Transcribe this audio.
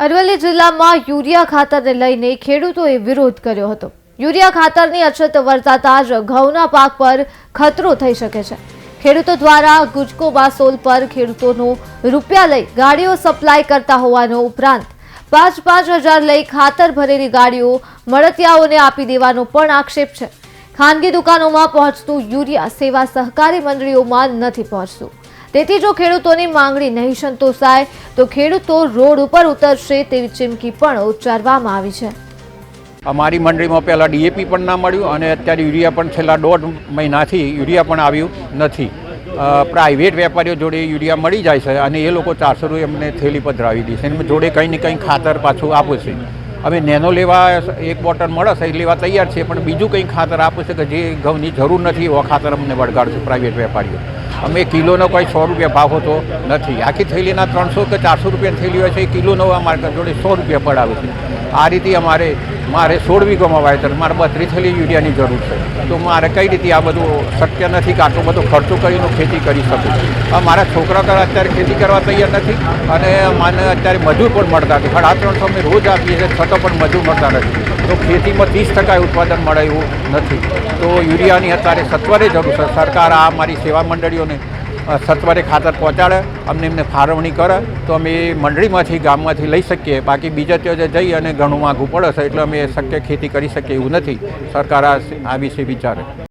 અરવલ્લી જિલ્લામાં યુરિયા ખાતરને લઈને ખેડૂતોએ વિરોધ કર્યો હતો। યુરિયા ખાતરની અછત વર્તાતા જ ઘઉંના પાક પર ખતરો થઈ શકે છે। ખેડૂતો દ્વારા ગુજકો બાસોલ પર ખેડૂતોનો રૂપિયા લઈ ગાડીઓ સપ્લાય કરતા હોવાનો ઉપરાંત 5-5 હજાર લઈ ખાતર ભરેલી ગાડીઓ મળતિયાઓને આપી દેવાનો પણ આક્ષેપ છે। ખાનગી દુકાનોમાં પહોંચતું યુરિયા સેવા સહકારી મંડળીઓમાં નથી પહોંચતું। તેથી જો ખેડૂતોની માંગણી નહીં સંતોષાય તો ખેડૂતો રોડ ઉપર ઉતરશે તેવી ચીમકી પણ ઉચ્ચારવામાં આવી છે। અમારી મંડળીમાં પહેલાં ડીએપી પણ ના મળ્યું અને અત્યારે યુરિયા પણ છેલ્લા 1.5 મહિનાથી યુરિયા પણ આવ્યું નથી। પ્રાઇવેટ વેપારીઓ જોડે યુરિયા મળી જાય છે અને એ લોકો 400 રૂપિયા અમને થેલી પર ધરાવી દે છે અને જોડે કંઈ ને કંઈ ખાતર પાછું આપે છે। અમે નેનો લેવા 1 બોટલ મળે છે લેવા તૈયાર છે, પણ બીજું કંઈ ખાતર આપે છે કે જે ઘઉંની જરૂર નથી એવા ખાતર અમને વળગાડશે પ્રાઇવેટ વેપારીઓ। અમે કિલોનો કોઈ 100 રૂપિયા ભાવ હોતો નથી। આખી થેલીના 300 કે 400 રૂપિયાની થેલી હોય છે, એ કિલોનો અમારા જોડે 100 રૂપિયા પડાવે છે। આ રીતે મારે 16 વીઘામાં વાવેતર, મારે 32 થેલી યુરિયાની જરૂર છે, તો મારે કઈ રીતે આ બધું શક્ય નથી કે આટલો બધો ખર્ચો કરીને ખેતી કરી શકું। મારા છોકરા તો અત્યારે ખેતી કરવા તૈયાર નથી અને મને અત્યારે મજૂર પણ મળતા નથી। 350 અમે રોજ આપીએ છીએ છતાં પણ મજૂર મળતા નથી, તો ખેતીમાં 30% ઉત્પાદન મળે એવું નથી। તો યુરિયાની અત્યારે સત્વરે જરૂર છે। સરકાર આ મારી સેવા મંડળીઓને સત્વરે ખાતર પહોંચાડે, એમને ફાળવણી કરે તો અમે મંડળીમાંથી ગામમાંથી લઈ શકીએ। બાકી બીજા ત્યાં જઈ અને ઘણું માગવું પડે છે, એટલે અમે શક્ય ખેતી કરી શકીએ એવું નથી। સરકાર આ વિશે વિચારે।